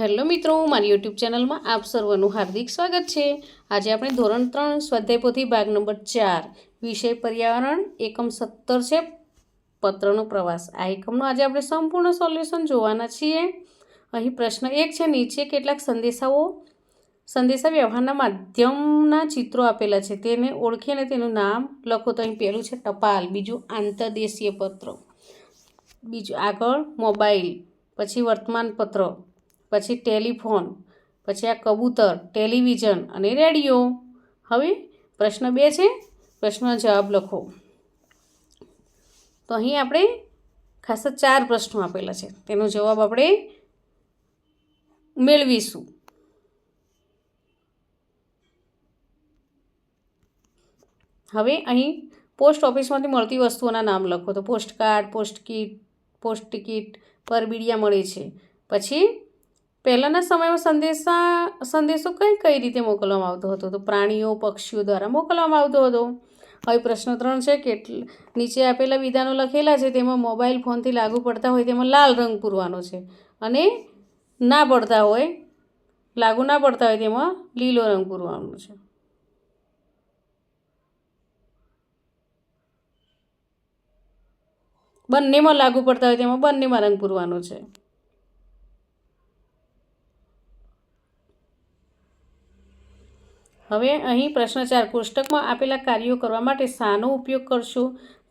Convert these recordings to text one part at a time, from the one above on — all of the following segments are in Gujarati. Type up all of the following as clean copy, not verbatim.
હેલો મિત્રો, મારી યુટ્યુબ ચેનલમાં આપ સર્વનું હાર્દિક સ્વાગત છે। આજે આપણે ધોરણ 3 સ્વાધ્યાય પોથી ભાગ નંબર 4 વિષય પર્યાવરણ એકમ 17 છે પત્રનો પ્રવાસ। આ એકમનું આજે આપણે સંપૂર્ણ સોલ્યુશન જોવાના છીએ। અહીં પ્રશ્ન 1 છે, નીચે કેટલાક સંદેશા વ્યવહારના માધ્યમના ચિત્રો આપેલા છે, તેને ઓળખી અને તેનું નામ લખો। તો અહીં પહેલું છે ટપાલ, બીજું આંતરદેશીય પત્ર, બીજું આગળ મોબાઈલ, પછી વર્તમાનપત્ર, પછી ટેલિફોન, પછી આ કબૂતર, ટેલિવિઝન અને રેડિયો। હવે પ્રશ્ન 2 છે, પ્રશ્નનો જવાબ લખો। તો અહીં આપણે ખાસ 4 પ્રશ્નો આપેલા છે, તેનો જવાબ આપણે મેળવીશું। હવે અહીં પોસ્ટ ઓફિસમાંથી મળતી વસ્તુઓના નામ લખો। તો પોસ્ટકાર્ડ, પોસ્ટ ટિકિટ, પરબીડિયા મળે છે। પછી પહેલાંના સમયમાં સંદેશો કઈ રીતે મોકલવામાં આવતો હતો? તો પ્રાણીઓ, પક્ષીઓ દ્વારા મોકલવામાં આવતો હતો। હવે પ્રશ્ન 3 છે, નીચે આપેલા વિધાનો લખેલા છે, તેમાં મોબાઈલ ફોનથી લાગુ પડતા હોય તેમાં લાલ રંગ પૂરવાનો છે, અને લાગુ ના પડતા હોય તેમાં લીલો રંગ પૂરવાનો છે। બંનેમાં લાગુ પડતા હોય તેમાં બંનેમાં રંગ પૂરવાનો છે। હવે અહીં પ્રશ્ન 4, કોષ્ટકમાં આપેલા કાર્યો કરવા માટે શાનો ઉપયોગ કરશો?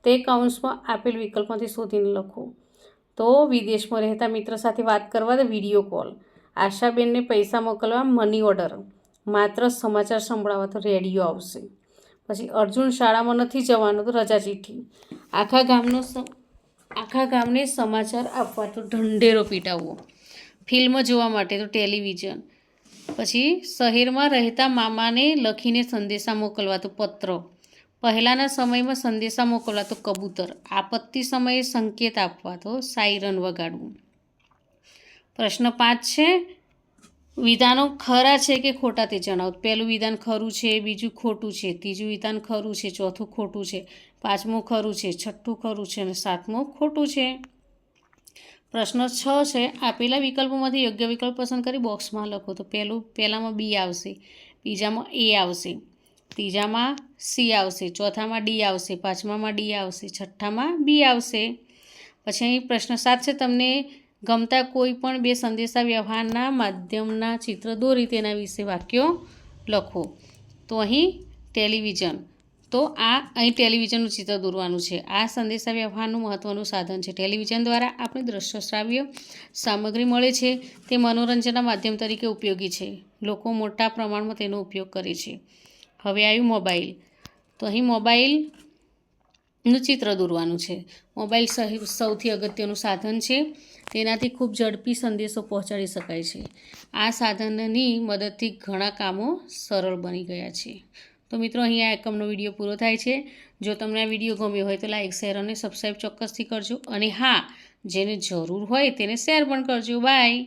તે કૌંસમાં આપેલ વિકલ્પમાંથી શોધીને લખો। તો વિદેશમાં રહેતા મિત્ર સાથે વાત કરવા તો વિડીયો કોલ, આશાબેનને પૈસા મોકલવા મની ઓર્ડર, માત્ર સમાચાર સંભળાવવા તો રેડિયો આવશે। પછી અર્જુન શાળામાં નથી જવાનો તો રજા ચિઠ્ઠી, આખા ગામને સમાચાર આપવા તો ઢંઢેરો પીટાવવો, ફિલ્મ જોવા માટે તો ટેલિવિઝન, પછી શહેરમાં રહેતા મામાને લખીને સંદેશા મોકલવા તો પત્ર, પહેલાંના સમયમાં સંદેશા મોકલવા તો કબૂતર, આપત્તિ સમયે સંકેત આપવા તો સાયરન વગાડવું। પ્રશ્ન 5 છે, વિધાનો ખરા છે કે ખોટા તે જણાવો। પહેલું વિધાન ખરું છે, બીજું ખોટું છે, ત્રીજું વિધાન ખરું છે, ચોથું ખોટું છે, પાંચમું ખરું છે, છઠ્ઠું ખરું છે અને સાતમું ખોટું છે। પ્રશ્ન 6 છે, આપેલા વિકલ્પોમાંથી યોગ્ય વિકલ્પ પસંદ કરી બોક્સમાં લખો। તો પહેલામાં બી આવશે, બીજામાં એ આવશે, ત્રીજામાં સી આવશે, ચોથામાં ડી આવશે, પાંચમામાં ડી આવશે, છઠ્ઠામાં બી આવશે। પછી અહીં પ્રશ્ન 7 છે, તમને ગમતા કોઈ પણ 2 સંદેશા વ્યવહારના માધ્યમના ચિત્ર દોરી તેના વિશે વાક્યો લખો। તો અહીં ટેલિવિઝન, તો અહીં ટેલિવિઝનનું ચિત્ર દોરવાનું છે। આ સંદેશા વ્યવહારનું મહત્ત્વનું સાધન છે। ટેલિવિઝન દ્વારા આપણે દ્રશ્ય શ્રાવ્ય સામગ્રી મળે છે, તે મનોરંજનના માધ્યમ તરીકે ઉપયોગી છે, લોકો મોટા પ્રમાણમાં તેનો ઉપયોગ કરે છે। હવે આવ્યું મોબાઈલ, તો અહીં મોબાઈલનું ચિત્ર દોરવાનું છે। મોબાઈલ સૌથી અગત્યનું સાધન છે, તેનાથી ખૂબ ઝડપી સંદેશો પહોંચાડી શકાય છે। આ સાધનની મદદથી ઘણા કામો સરળ બની ગયા છે। તો મિત્રો, અહીં આ એકમનો વિડીયો પૂરો થાય છે। જો તમને આ વિડીયો ગમ્યો હોય તો લાઇક, શેર અને સબસ્ક્રાઈબ ચોક્કસથી કરજો, અને હા, જેને જરૂર હોય તેને શેર પણ કરજો। બાય।